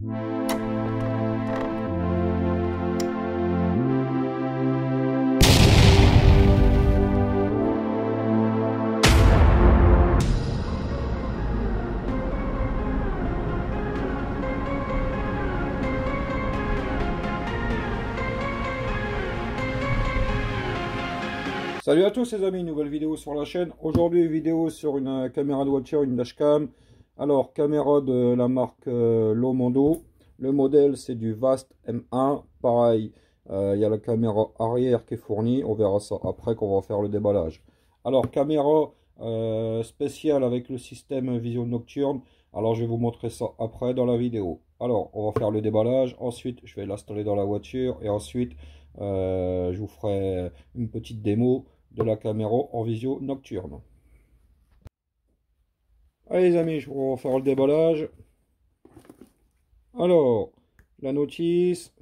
Salut à tous les amis, nouvelle vidéo sur la chaîne. Aujourd'hui vidéo sur une caméra de voiture, une dashcam. Alors caméra de la marque Lomondo. Le modèle c'est du Vast M1. Pareil, il y a la caméra arrière qui est fournie. On verra ça après qu'on va faire le déballage. Alors caméra spéciale avec le système vision nocturne. Alors je vais vous montrer ça après dans la vidéo. Alors on va faire le déballage. Ensuite je vais l'installer dans la voiture. Et ensuite je vous ferai une petite démo de la caméra en visio nocturne. Allez les amis, je vais refaire le déballage. Alors, la notice.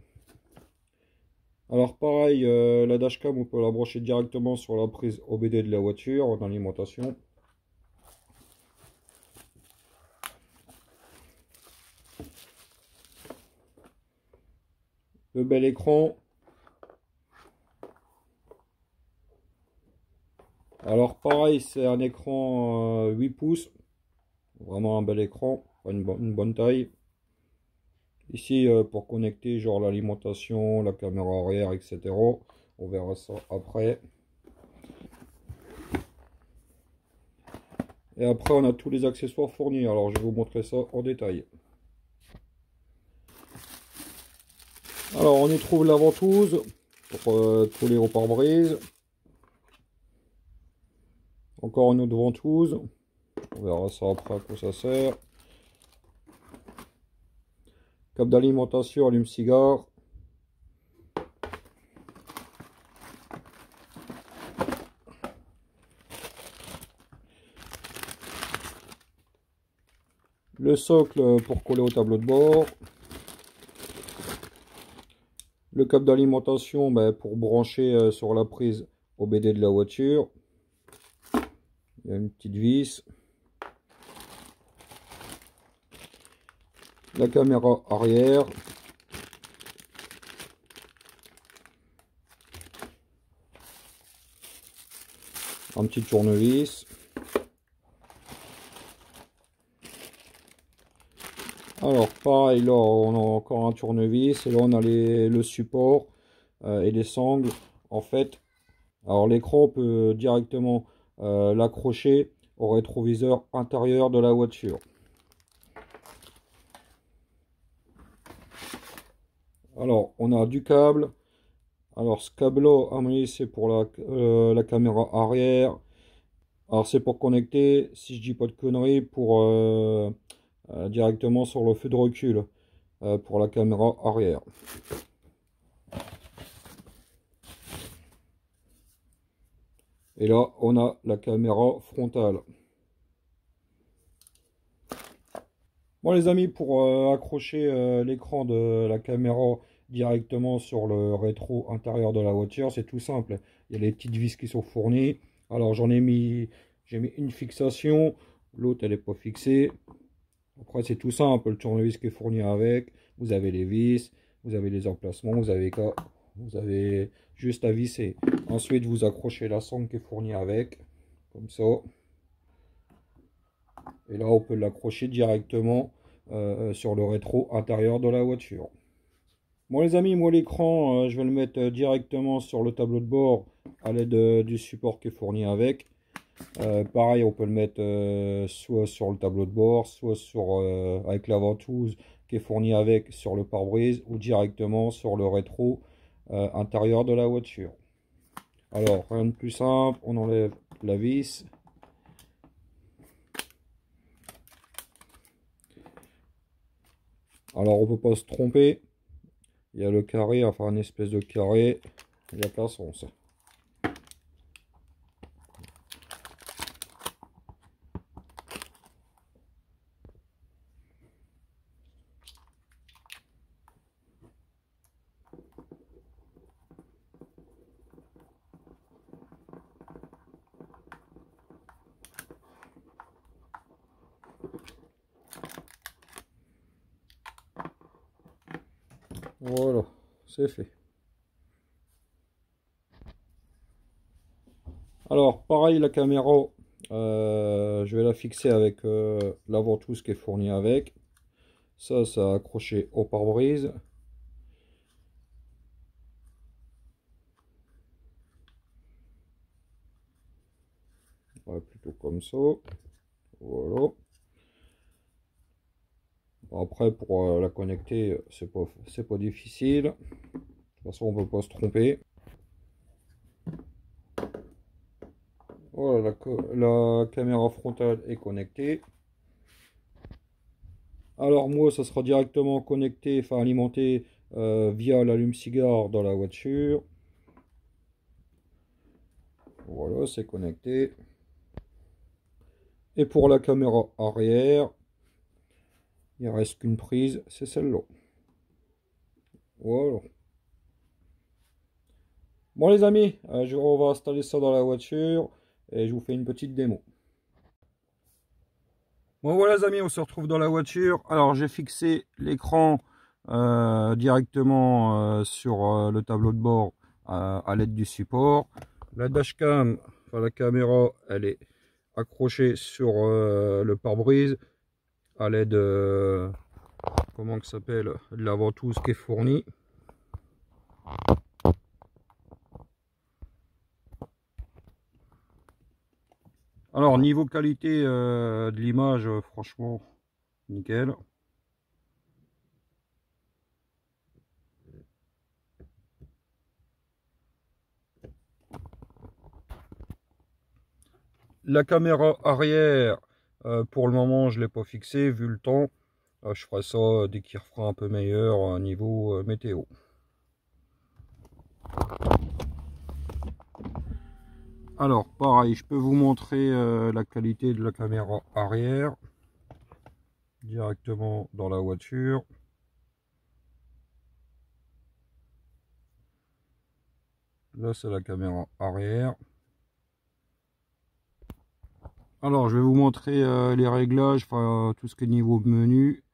Alors pareil, la dashcam, on peut la brancher directement sur la prise OBD de la voiture en alimentation. Le bel écran. Alors pareil, c'est un écran 8 pouces. Vraiment un bel écran, une bonne taille. Ici, pour connecter genre l'alimentation, la caméra arrière, etc. On verra ça après. Et après, on a tous les accessoires fournis. Alors, je vais vous montrer ça en détail. Alors, on y trouve la ventouse pour coller au pare-brise. Encore une autre ventouse. On verra ça après à quoi ça sert. Câble d'alimentation, allume-cigare. Le socle pour coller au tableau de bord. Le câble d'alimentation pour brancher sur la prise OBD de la voiture. Il y a une petite vis. La caméra arrière. Un petit tournevis. Alors pareil, là on a encore un tournevis et là on a le support et les sangles. En fait, alors l'écran on peut directement l'accrocher au rétroviseur intérieur de la voiture. Alors on a du câble. Alors ce câble là, à mon avis c'est pour la caméra arrière. Alors c'est pour connecter, si je dis pas de conneries, pour directement sur le feu de recul pour la caméra arrière. Et là, on a la caméra frontale. Bon les amis, pour accrocher l'écran de la caméra directement sur le rétro intérieur de la voiture, c'est tout simple. Il y a les petites vis qui sont fournies. Alors j'ai mis une fixation, l'autre elle n'est pas fixée. Après c'est tout simple, le tournevis qui est fourni avec, vous avez les vis, vous avez les emplacements, vous avez juste à visser. Ensuite vous accrochez la sangle qui est fournie avec, comme ça. Et là on peut l'accrocher directement sur le rétro intérieur de la voiture. Bon les amis, moi l'écran je vais le mettre directement sur le tableau de bord à l'aide du support qui est fourni avec. Pareil, on peut le mettre soit sur le tableau de bord, soit avec la ventouse qui est fournie avec sur le pare-brise ou directement sur le rétro intérieur de la voiture. Alors, rien de plus simple, on enlève la vis. Alors, on peut pas se tromper. Il y a le carré, enfin une espèce de carré. Il n'y a qu'un sens. Voilà, c'est fait. Alors, pareil, la caméra, je vais la fixer avec la ventouse qui est fournie avec. Ça a accroché au pare-brise. Ouais, plutôt comme ça. Voilà. Après, pour la connecter, c'est pas difficile. De toute façon, on peut pas se tromper. Voilà, la caméra frontale est connectée. Alors moi, ça sera directement connecté, enfin alimenté via l'allume-cigare dans la voiture. Voilà, c'est connecté. Et pour la caméra arrière, il ne reste qu'une prise, c'est celle-là. Voilà. Bon les amis, on va installer ça dans la voiture et je vous fais une petite démo. Bon voilà les amis, on se retrouve dans la voiture. Alors j'ai fixé l'écran directement sur le tableau de bord à l'aide du support. La dashcam, enfin la caméra, elle est accrochée sur le pare-brise à l'aide comment que s'appelle, de la ventouse qui est fournie. Alors niveau qualité de l'image, franchement nickel. La caméra arrière, pour le moment je ne l'ai pas fixée vu le temps. Je ferai ça dès qu'il refera un peu meilleur niveau météo. Alors pareil, je peux vous montrer la qualité de la caméra arrière directement dans la voiture. Là c'est la caméra arrière. Alors je vais vous montrer les réglages, enfin tout ce qui est niveau menu.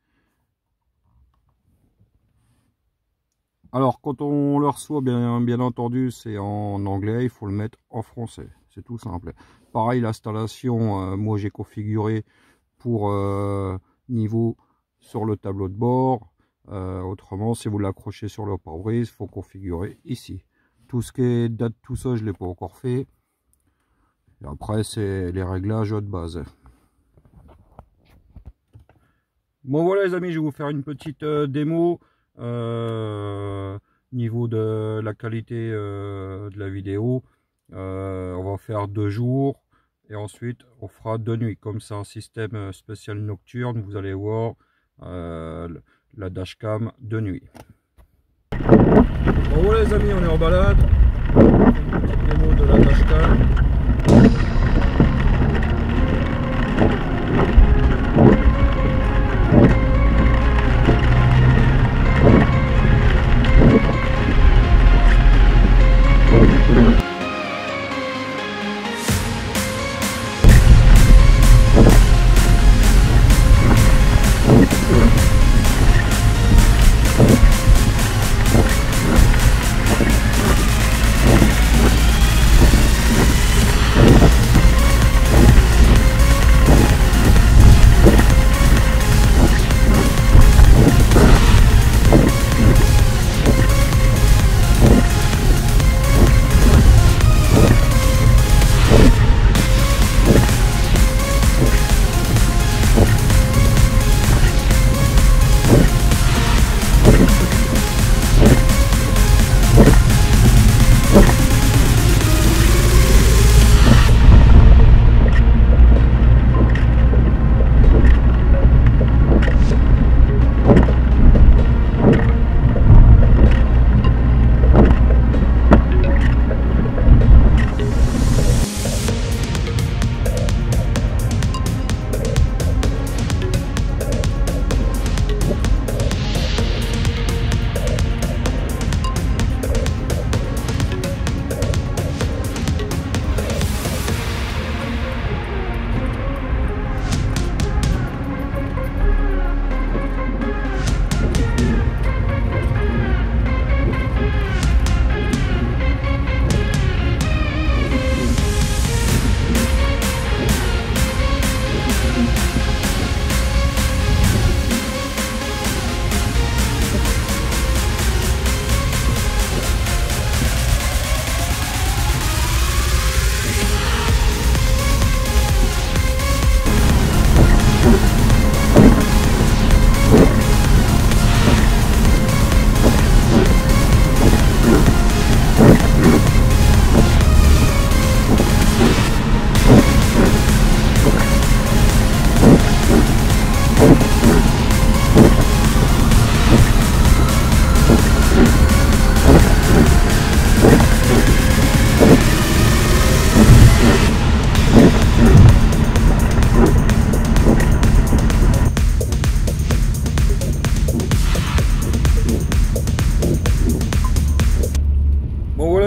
Alors quand on le reçoit, bien entendu c'est en anglais, il faut le mettre en français, c'est tout simple. Pareil l'installation, moi j'ai configuré pour niveau sur le tableau de bord. Autrement si vous l'accrochez sur le pare-brise, il faut configurer ici. Tout ce qui est date, tout ça je ne l'ai pas encore fait. Et après c'est les réglages de base. Bon voilà les amis, je vais vous faire une petite démo niveau de la qualité de la vidéo. On va faire 2 jours et ensuite on fera 2 nuits. Comme c'est un système spécial nocturne, vous allez voir la dashcam de nuit. Bon voilà les amis, on est en balade. Une petite démo de la dashcam.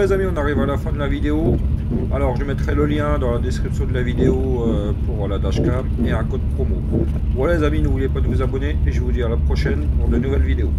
Voilà les amis, on arrive à la fin de la vidéo. Alors je mettrai le lien dans la description de la vidéo pour la dashcam et un code promo. Voilà les amis, n'oubliez pas de vous abonner et je vous dis à la prochaine pour de nouvelles vidéos.